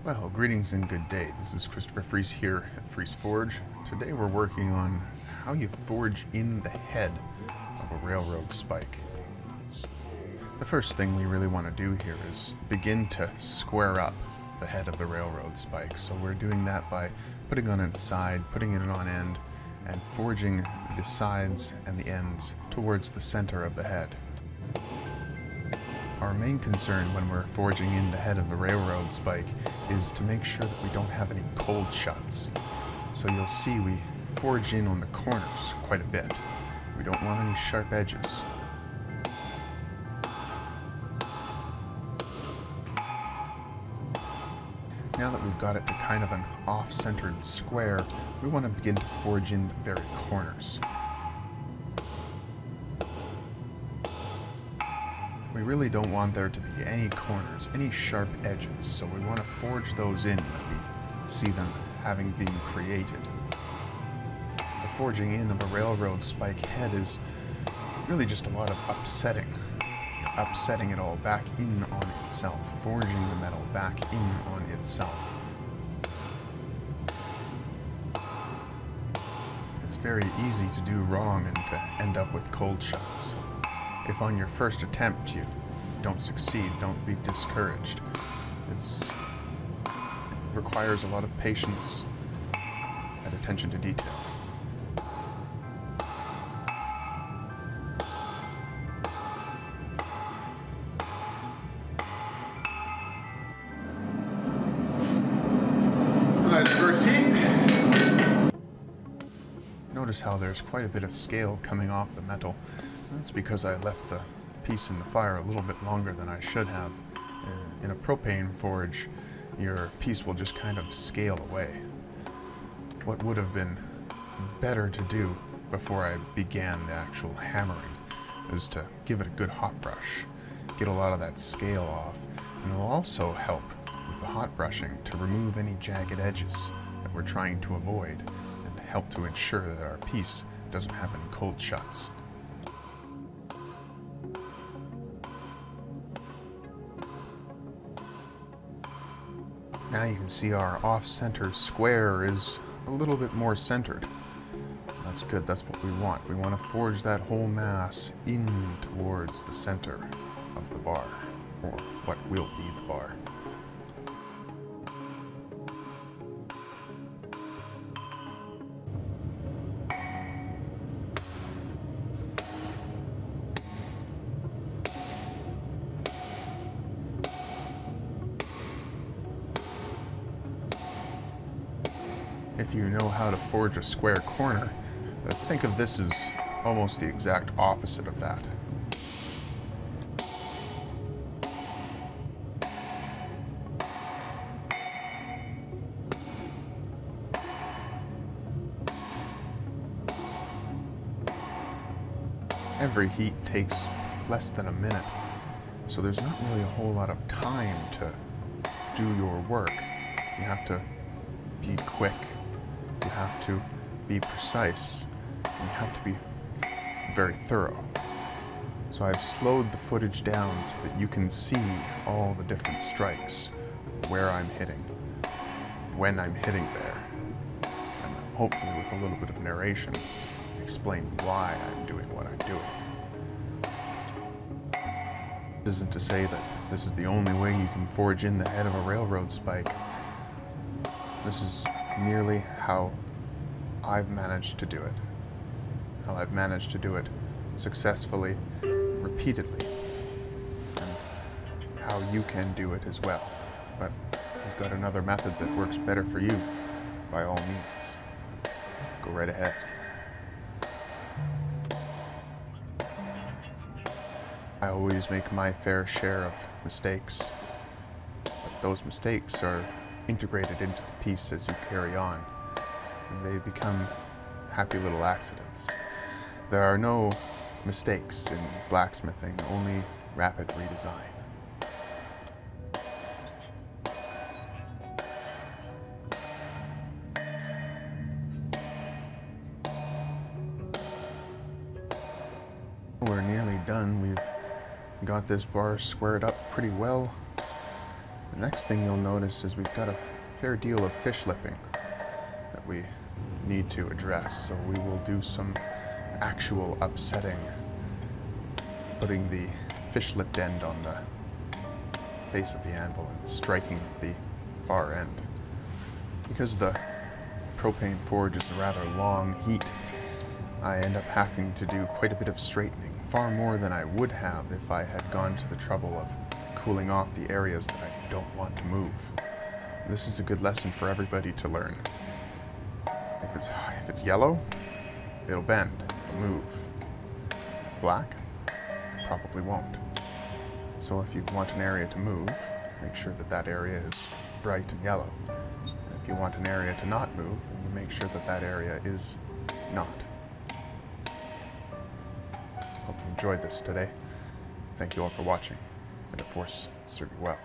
Well, greetings and good day. This is Christopher Fries here at Fries Forge. Today we're working on how you forge in the head of a railroad spike. The first thing we really want to do here is begin to square up the head of the railroad spike. So we're doing that by putting on its side, putting it on end, and forging the sides and the ends towards the center of the head. Our main concern when we're forging in the head of the railroad spike is to make sure that we don't have any cold shuts. So you'll see we forge in on the corners quite a bit. We don't want any sharp edges. Now that we've got it to kind of an off-centered square, we want to begin to forge in the very corners. We really don't want there to be any corners, any sharp edges, so we want to forge those in when we see them having been created. The forging in of a railroad spike head is really just a lot of upsetting. You're upsetting it all back in on itself, forging the metal back in on itself. It's very easy to do wrong and to end up with cold shuts. If on your first attempt you don't succeed, don't be discouraged. It requires a lot of patience and attention to detail. It's a nice first heat. Notice how there's quite a bit of scale coming off the metal. That's because I left the piece in the fire a little bit longer than I should have. In a propane forge, your piece will just kind of scale away. What would have been better to do before I began the actual hammering is to give it a good hot brush, get a lot of that scale off, and it'll also help with the hot brushing to remove any jagged edges that we're trying to avoid and help to ensure that our piece doesn't have any cold shuts. Now you can see our off-center square is a little bit more centered. That's good, that's what we want. We want to forge that whole mass in towards the center of the bar, or what will be the bar. If you know how to forge a square corner, think of this as almost the exact opposite of that. Every heat takes less than a minute, so there's not really a whole lot of time to do your work. You have to be quick. You have to be precise, and you have to be very thorough. So I've slowed the footage down so that you can see all the different strikes, where I'm hitting, when I'm hitting there, and hopefully with a little bit of narration, explain why I'm doing what I'm doing. This isn't to say that this is the only way you can forge in the head of a railroad spike. This is merely how I've managed to do it. How I've managed to do it successfully, repeatedly, and how you can do it as well. But if you've got another method that works better for you, by all means, go right ahead. I always make my fair share of mistakes, but those mistakes are integrated into the piece as you carry on, and they become happy little accidents. There are no mistakes in blacksmithing, only rapid redesign. We're nearly done. We've got this bar squared up pretty well. The next thing you'll notice is we've got a fair deal of fish lipping that we need to address, so we will do some actual upsetting, putting the fish lipped end on the face of the anvil and striking at the far end. Because the propane forge is a rather long heat, I end up having to do quite a bit of straightening, far more than I would have if I had gone to the trouble of cooling off the areas that I don't want to move. This is a good lesson for everybody to learn. If it's yellow, it'll bend, it'll move. If it's black, it probably won't. So if you want an area to move, make sure that that area is bright and yellow. And if you want an area to not move, then you make sure that that area is not. Hope you enjoyed this today. Thank you all for watching. May the Force serve you well.